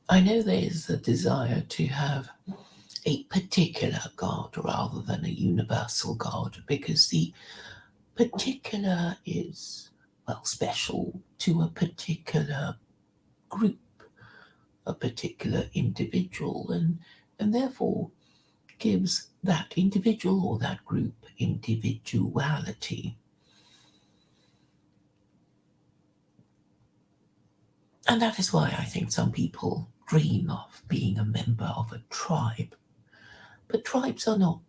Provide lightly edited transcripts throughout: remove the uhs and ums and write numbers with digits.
I know there's a desire to have a particular God rather than a universal God because the particular is, well, special to a particular group, a particular individual, and therefore gives that individual or that group individuality. And that is why I think some people dream of being a member of a tribe. But tribes are not,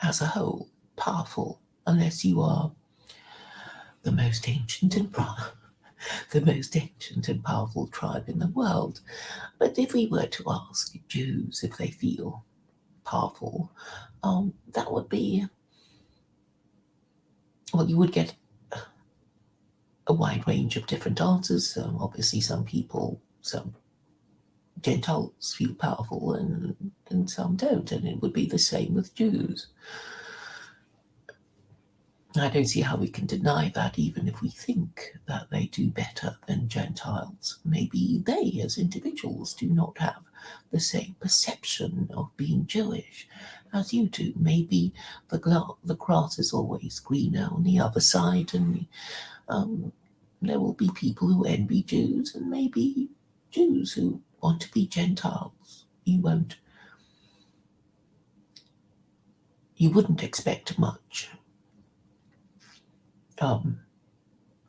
as a whole, powerful unless you are the most ancient and the most ancient and powerful tribe in the world. But if we were to ask Jews if they feel powerful, that would be, well, you would get a wide range of different answers. Obviously, some people, some Gentiles feel powerful and some don't, and it would be the same with Jews. I don't see how we can deny that, even if we think that they do better than Gentiles. Maybe they, as individuals, do not have the same perception of being Jewish as you do. Maybe the grass is always greener on the other side, and there will be people who envy Jews, and maybe Jews who want to be Gentiles. You wouldn't expect much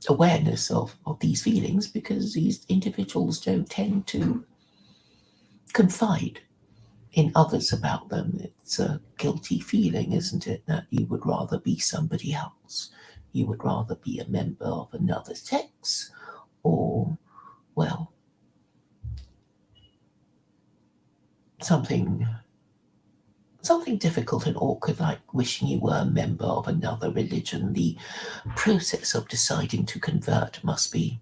awareness of these feelings because these individuals don't tend to confide in others about them. It's a guilty feeling, isn't it, that you would rather be somebody else. You would rather be a member of another sex or, well, something difficult and awkward like wishing you were a member of another religion. The process of deciding to convert must be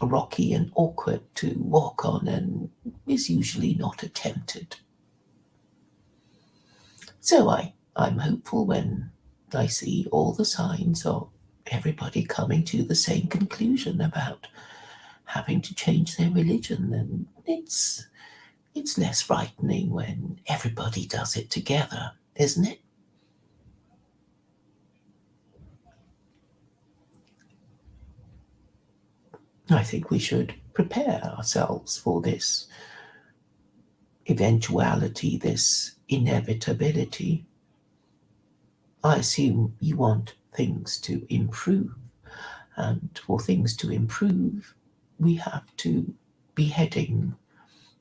rocky and awkward to walk on and is usually not attempted. So I'm hopeful when I see all the signs of everybody coming to the same conclusion about having to change their religion, and it's less frightening when everybody does it together, isn't it? I think we should prepare ourselves for this eventuality, this inevitability. I assume you want things to improve, and for things to improve, we have to be heading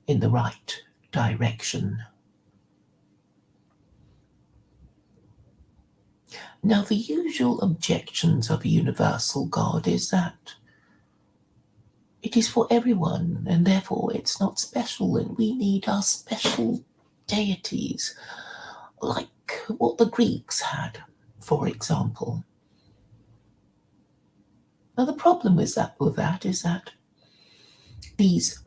in the right direction. Now, the usual objections of a universal God is that it is for everyone, and therefore it's not special, and we need our special deities, like what the Greeks had, for example. Now, the problem with that is that these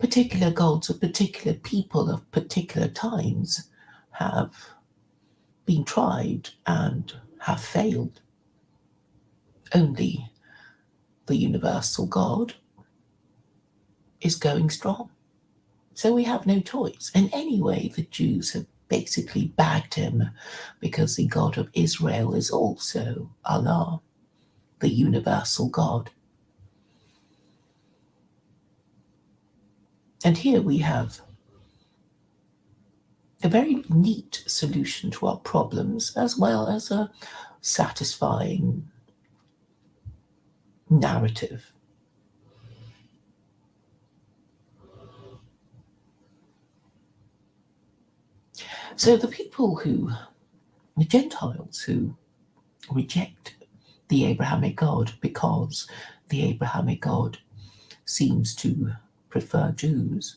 particular gods of particular people of particular times have been tried and have failed. Only the universal God is going strong. So we have no choice. And anyway, the Jews have basically bagged him because the God of Israel is also Allah, the universal God. And here we have a very neat solution to our problems, as well as a satisfying narrative. So the Gentiles who reject the Abrahamic God because the Abrahamic God seems to prefer Jews,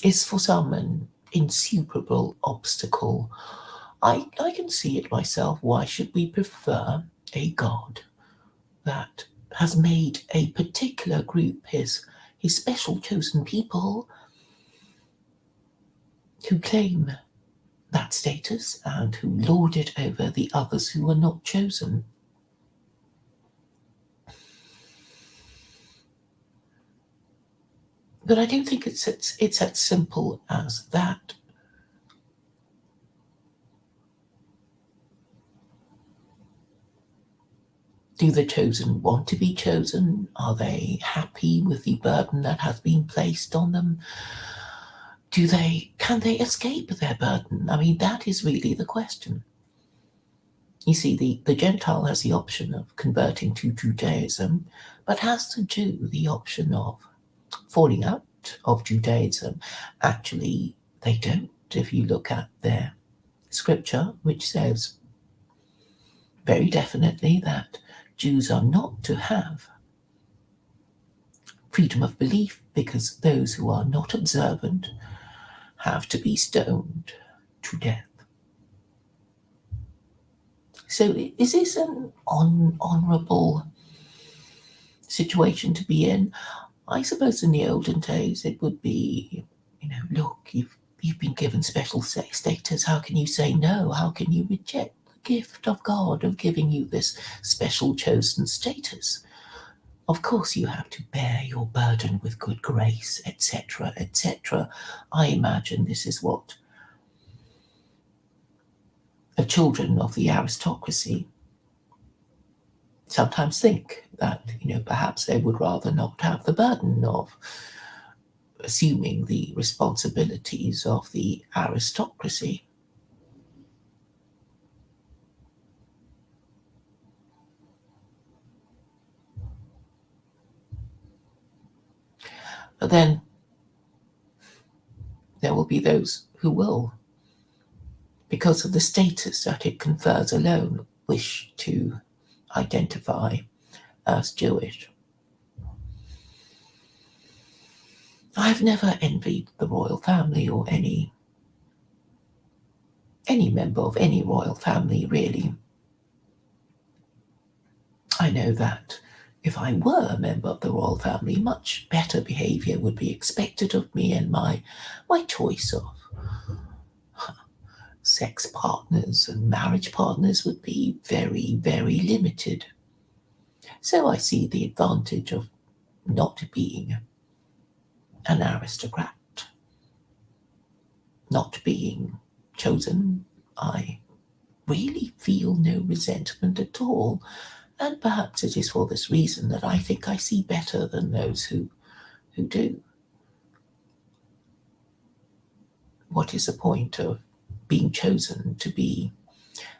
is for some an insuperable obstacle. I can see it myself. Why should we prefer a God that has made a particular group his special chosen people who claim that status and who lord it over the others who are not chosen? But I don't think it's as simple as that. Do the chosen want to be chosen? Are they happy with the burden that has been placed on them? Can they escape their burden? I mean, that is really the question. You see, the Gentile has the option of converting to Judaism, but has the Jew the option of falling out of Judaism? Actually, they don't. If you look at their scripture, which says very definitely that Jews are not to have freedom of belief because those who are not observant have to be stoned to death. So is this an honourable situation to be in? I suppose in the olden days it would be, look, you've been given special status. How can you say no? How can you reject the gift of God of giving you this special chosen status? Of course you have to bear your burden with good grace, etc., etc. I imagine this is what the children of the aristocracy sometimes think, that, perhaps they would rather not have the burden of assuming the responsibilities of the aristocracy. But then there will be those who will, because of the status that it confers alone, wish to identify as Jewish. I've never envied the royal family or any member of any royal family, really. I know that if I were a member of the royal family, much better behaviour would be expected of me, and my choice of sex partners and marriage partners would be very, very limited. So I see the advantage of not being an aristocrat, not being chosen. I really feel no resentment at all, and perhaps it is for this reason that I think I see better than those who do. What is the point of being chosen to be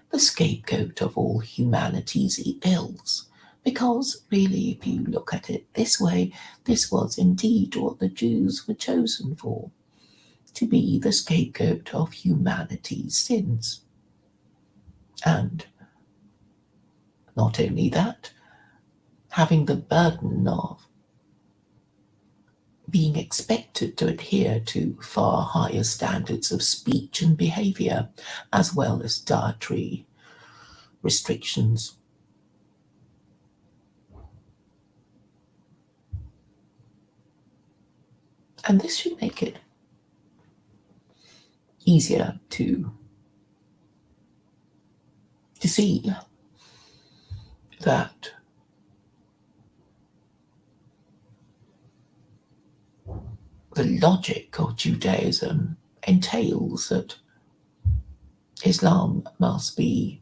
the scapegoat of all humanity's ills? Because really, if you look at it this way, this was indeed what the Jews were chosen for, to be the scapegoat of humanity's sins. And not only that, having the burden of being expected to adhere to far higher standards of speech and behaviour, as well as dietary restrictions. And this should make it easier to see that the logic of Judaism entails that Islam must be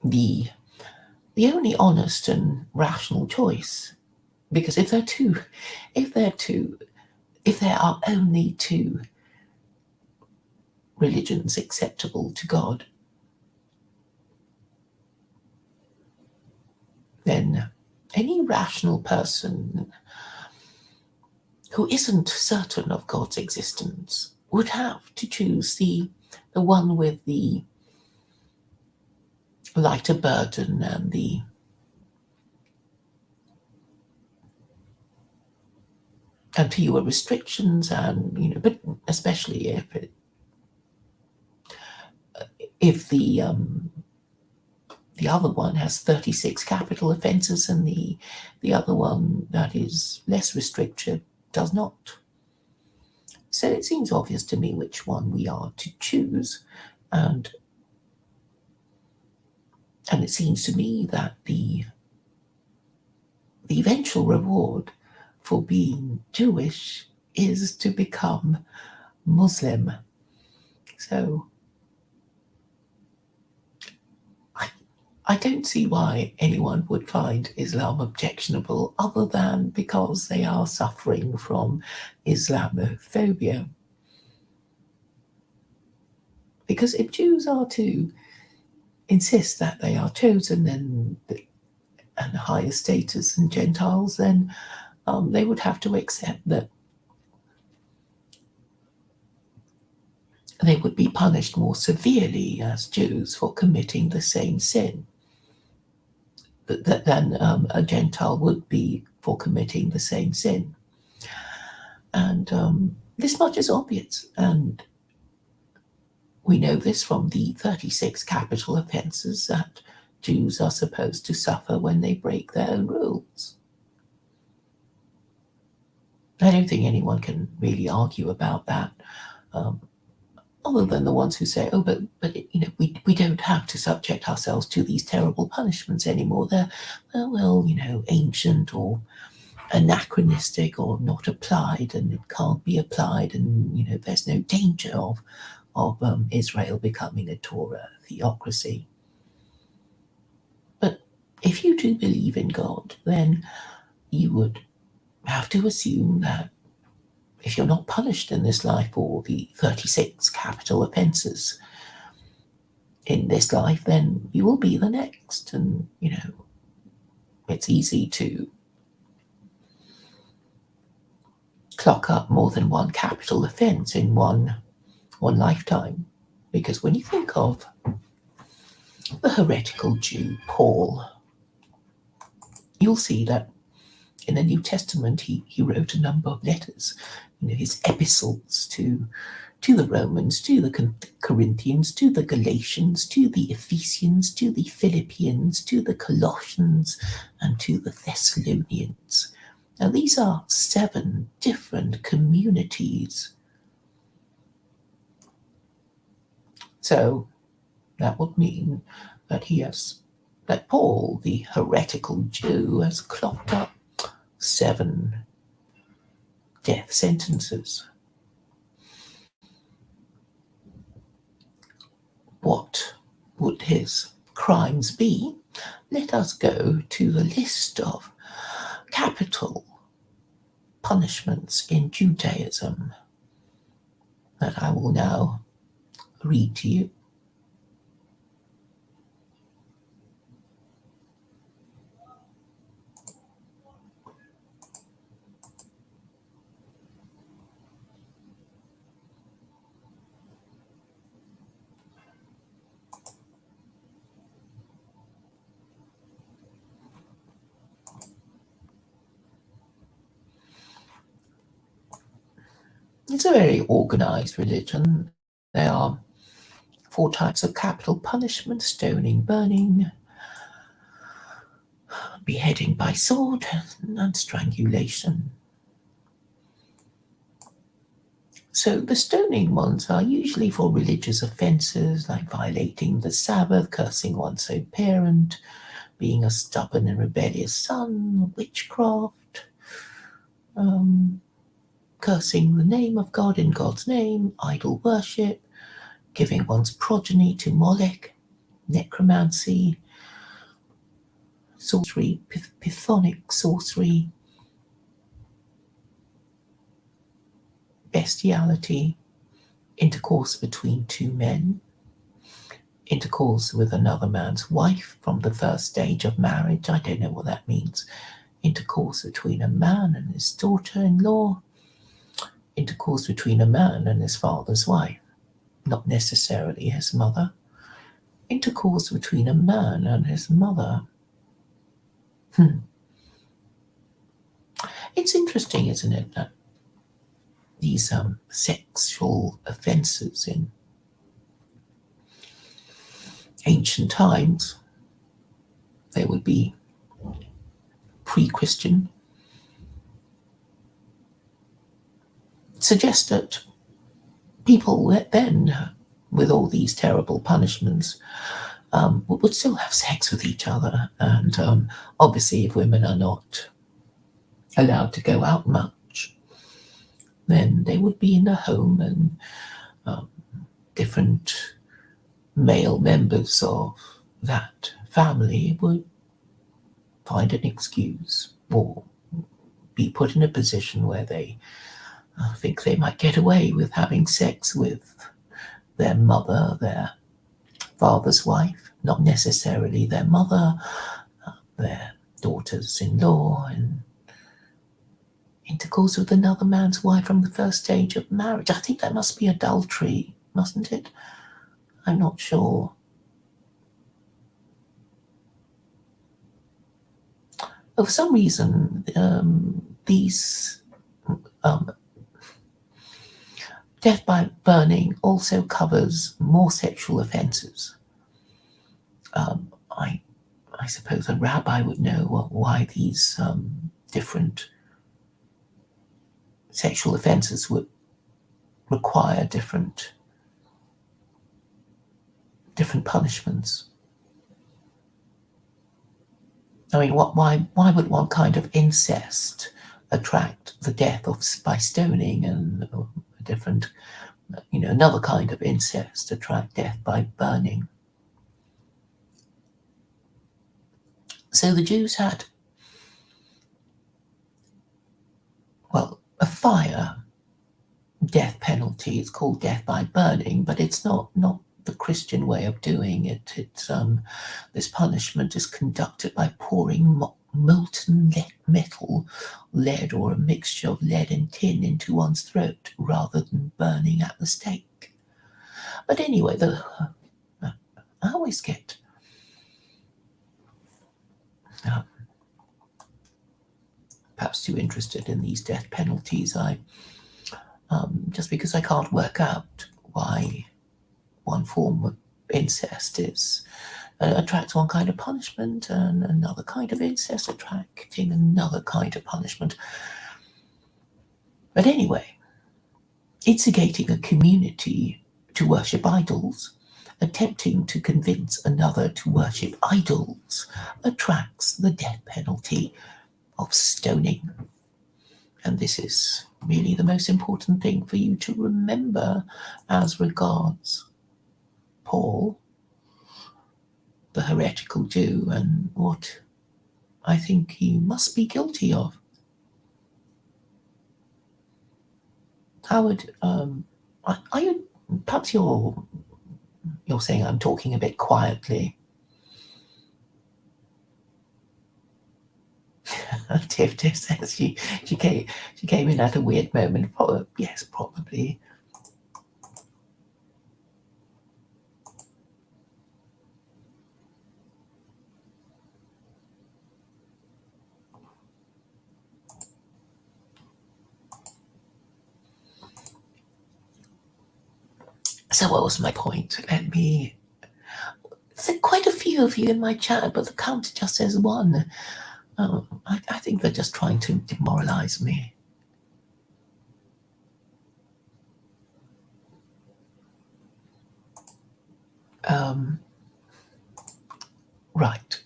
the only honest and rational choice. Because if there are only two religions acceptable to God, then any rational person who isn't certain of God's existence would have to choose the one with the lighter burden and the fewer restrictions, and but especially if the other one has 36 capital offences and the other one that is less restrictive does not. So it seems obvious to me which one we are to choose, and it seems to me that the eventual reward for being Jewish is to become Muslim. So I don't see why anyone would find Islam objectionable other than because they are suffering from Islamophobia. Because if Jews are to insist that they are chosen and higher status than Gentiles, then they would have to accept that they would be punished more severely as Jews for committing the same sin than a Gentile would be for committing the same sin. And this much is obvious, and we know this from the 36 capital offences that Jews are supposed to suffer when they break their own rules. I don't think anyone can really argue about that, other than the ones who say, "Oh, but we don't have to subject ourselves to these terrible punishments anymore. They're ancient or anachronistic or not applied, and it can't be applied, and there's no danger of Israel becoming a Torah theocracy." But if you do believe in God, then you would have to assume that if you're not punished in this life for the 36 capital offences in this life, then you will be the next. And, it's easy to clock up more than one capital offence in one lifetime. Because when you think of the heretical Jew, Paul, you'll see that in the New Testament he wrote a number of letters, his epistles to the Romans, to the Corinthians, to the Galatians, to the Ephesians, to the Philippians, to the Colossians, and to the Thessalonians. Now these are 7 different communities. So that would mean that Paul, the heretical Jew, has clocked up 7 death sentences. What would his crimes be? Let us go to the list of capital punishments in Judaism that I will now read to you. It's a very organized religion. There are 4 types of capital punishment: stoning, burning, beheading by sword, and strangulation. So the stoning ones are usually for religious offences like violating the Sabbath, cursing one's own parent, being a stubborn and rebellious son, witchcraft, cursing the name of God in God's name, idol worship, giving one's progeny to Molech, necromancy, sorcery, pythonic sorcery, bestiality, intercourse between two men, intercourse with another man's wife from the first stage of marriage. I don't know what that means. Intercourse between a man and his daughter-in-law, intercourse between a man and his father's wife, not necessarily his mother, intercourse between a man and his mother. It's interesting, isn't it, that these sexual offences in ancient times, they would be pre-Christian, suggest that people then, with all these terrible punishments, would still have sex with each other. And obviously, if women are not allowed to go out much, then they would be in the home, and different male members of that family would find an excuse or be put in a position where they think they might get away with having sex with their mother, their father's wife, not necessarily their mother, their daughters-in-law, and intercourse with another man's wife from the first stage of marriage. I think that must be adultery, mustn't it? I'm not sure. For some reason, these death by burning also covers more sexual offences. I suppose a rabbi would know why these different sexual offences would require different punishments. I mean, why would one kind of incest attract the death by stoning, and a different, another kind of incest attract death by burning? So the Jews had, well, a fire death penalty. It's called death by burning, but it's not the Christian way of doing it. It's this punishment is conducted by pouring molten metal, lead, or a mixture of lead and tin into one's throat rather than burning at the stake. But anyway, I always get perhaps too interested in these death penalties. Just because I can't work out why one form of incest attracts one kind of punishment, and another kind of incest attracting another kind of punishment. But anyway, instigating a community to worship idols, attempting to convince another to worship idols, attracts the death penalty of stoning. And this is really the most important thing for you to remember as regards Paul, the heretical Jew, and what I think he must be guilty of. Howard, perhaps you're saying I'm talking a bit quietly. Tiff says she came in at a weird moment. Yes, probably. So what was my point? There's quite a few of you in my chat, but the count just says one. I think they're just trying to demoralize me. Right.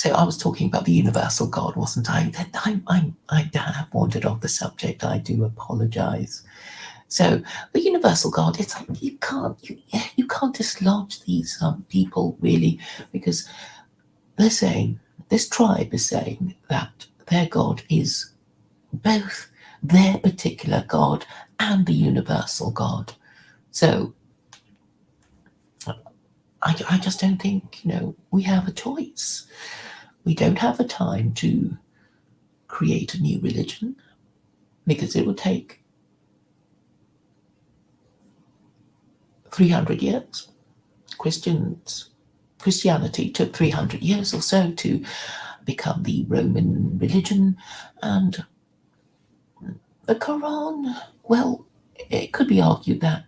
So I was talking about the universal God, wasn't I? I have wandered off the subject. I do apologise. So the universal God, it's like you can't dislodge these people really, because they're saying, this tribe is saying that their God is both their particular God and the universal God. So I just don't think, we have a choice. We don't have the time to create a new religion because it would take 300 years. Christianity took 300 years or so to become the Roman religion, and the Quran, well, it could be argued that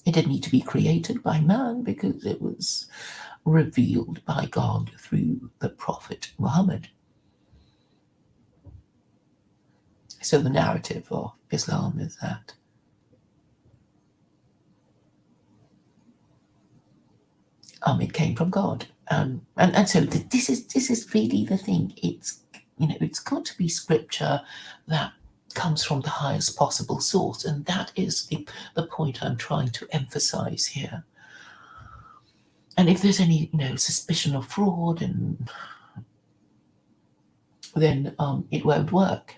it didn't need to be created by man because it was revealed by God through the Prophet Muhammad. So the narrative of Islam is that it came from God, and so this is really the thing. It's got to be scripture that comes from the highest possible source, and that is the point I'm trying to emphasize here. And if there's any suspicion of fraud, and then it won't work.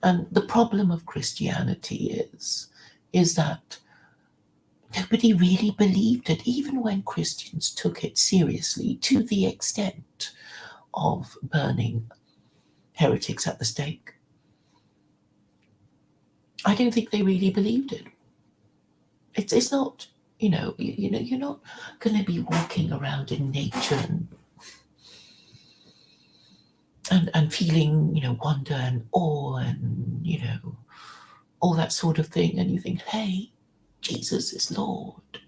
And the problem of Christianity is that nobody really believed it, even when Christians took it seriously to the extent of burning heretics at the stake. I don't think they really believed it. It's not, you're not going to be walking around in nature and feeling, wonder and awe and, all that sort of thing. And you think, hey, Jesus is Lord.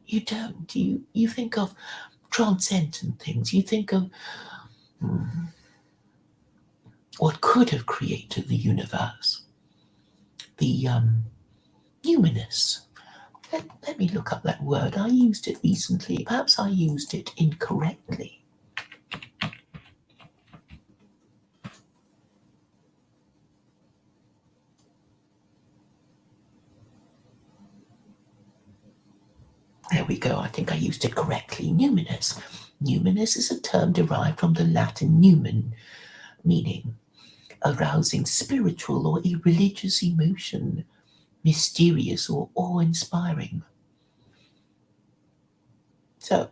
You don't. You think of transcendent things. You think of what could have created the universe. The numinous. Let me look up that word. I used it recently. Perhaps I used it incorrectly. There we go. I think I used it correctly. Numinous. Numinous is a term derived from the Latin numen, meaning arousing spiritual or a religious emotion, mysterious or awe-inspiring. So,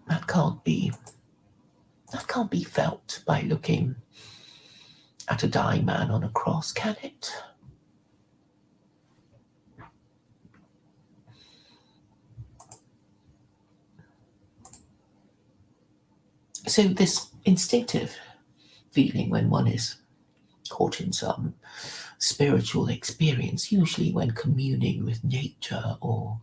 that can't be felt by looking at a dying man on a cross, can it? So this instinctive feeling when one is caught in some spiritual experience, usually when communing with nature, or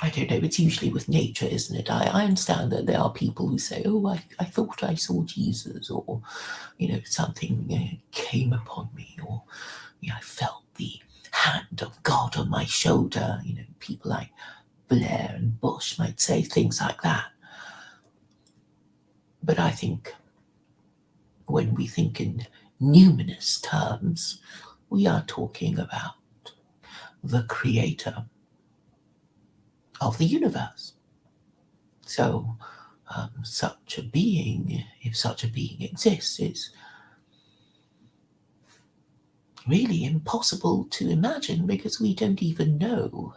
I don't know, it's usually with nature, isn't it? I understand that there are people who say, oh, I thought I saw Jesus, or, something came upon me, or I felt the hand of God on my shoulder. People like Blair and Bush might say things like that. But I think when we think in numinous terms, we are talking about the creator of the universe. So, such a being, if such a being exists, is really impossible to imagine because we don't even know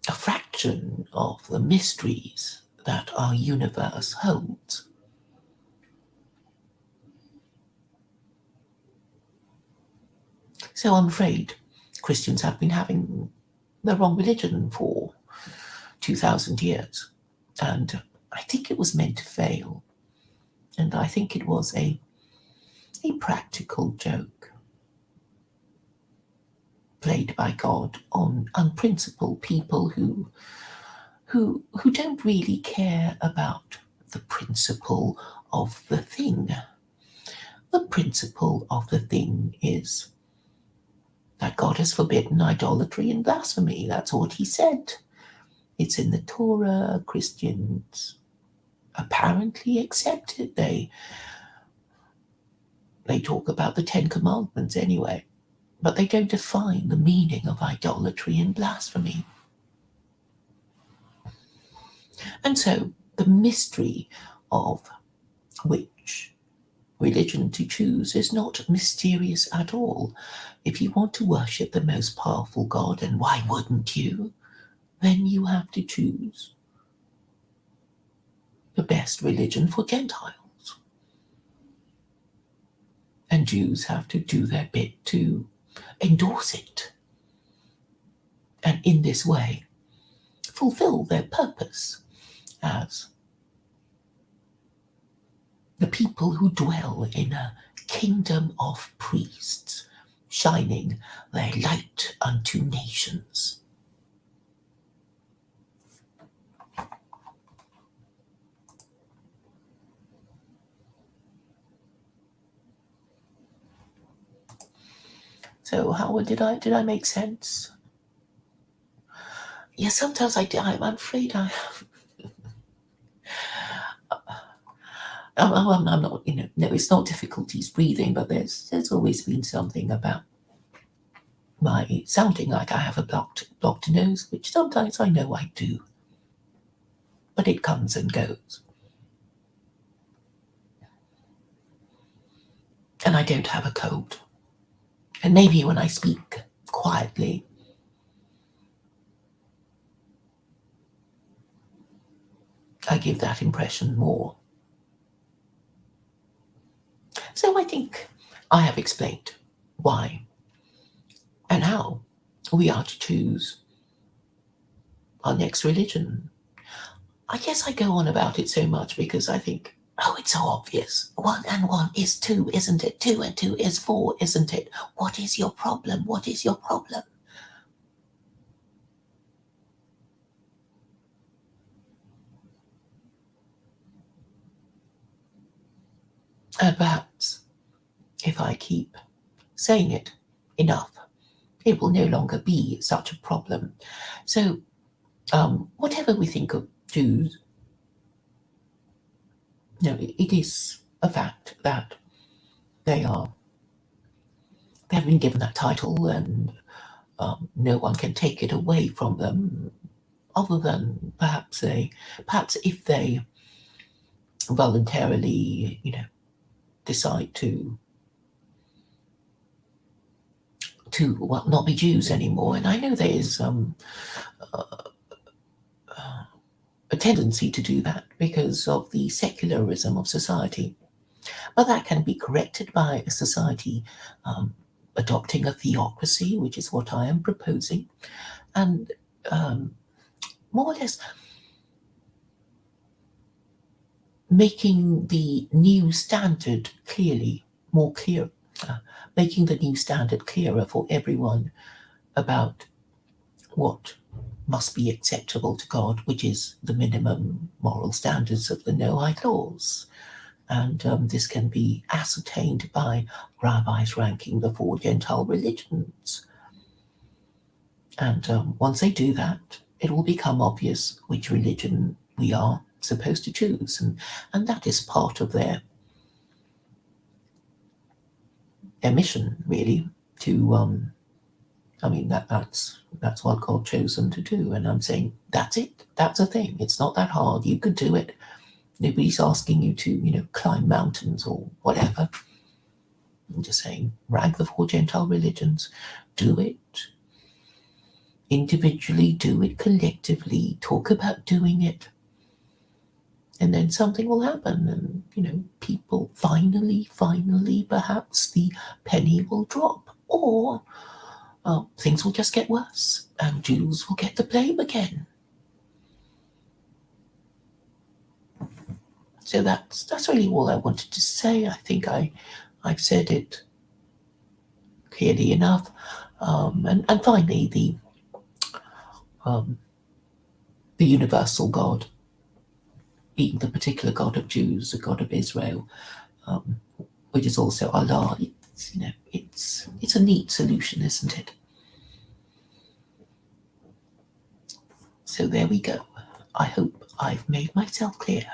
a fraction of the mysteries that our universe holds. So I'm afraid Christians have been having the wrong religion for 2,000 years. And I think it was meant to fail. And I think it was a practical joke played by God on unprincipled people who don't really care about the principle of the thing. the principle of the thing is that God has forbidden idolatry and blasphemy. That's what he said. It's in the Torah. Christians apparently accept it. They talk about the Ten Commandments anyway, but they don't define the meaning of idolatry and blasphemy. And so the mystery of which religion to choose is not mysterious at all. If you want to worship the most powerful God, and why wouldn't you, then you have to choose the best religion for Gentiles. And Jews have to do their bit to endorse it. And in this way, fulfill their purpose as the people who dwell in a kingdom of priests, shining their light unto nations. So how did I make sense? Yeah, sometimes I do. I'm afraid I'm not, no, it's not difficulties breathing, but there's always been something about my sounding like I have a blocked nose, which sometimes I know I do, but it comes and goes. And I don't have a cold. And maybe when I speak quietly, I give that impression more. So I think I have explained why and how we are to choose our next religion. I guess I go on about it so much because I think, oh, it's so obvious. 1 and 1 is 2, isn't it? 2 and 2 is 4, isn't it? What is your problem? What is your problem? And perhaps if I keep saying it enough, it will no longer be such a problem. So, whatever we think of Jews, it is a fact that they have been given that title, and no one can take it away from them, other than perhaps if they voluntarily, decide to not be Jews anymore. And I know there is a tendency to do that because of the secularism of society. But that can be corrected by a society adopting a theocracy, which is what I am proposing, and more or less making the new standard making the new standard clearer for everyone about what must be acceptable to God, which is the minimum moral standards of the Noahide laws. And this can be ascertained by rabbis ranking the 4 Gentile religions. And once they do that, it will become obvious which religion we are supposed to choose. And that is part of their mission, really, to that's what God chose them to do. And I'm saying that's it. That's a thing. It's not that hard. You could do it. Nobody's asking you to, climb mountains or whatever. I'm just saying, rank the 4 Gentile religions. Do it individually, do it collectively, talk about doing it. And then something will happen, and, people finally, perhaps the penny will drop. Or things will just get worse, and Jews will get the blame again. So that's really all I wanted to say. I think I've said it clearly enough. And finally, the universal God, being the particular God of Jews, the God of Israel, which is also Allah. It's, it's a neat solution, isn't it? So there we go. I hope I've made myself clear.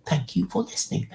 Thank you for listening.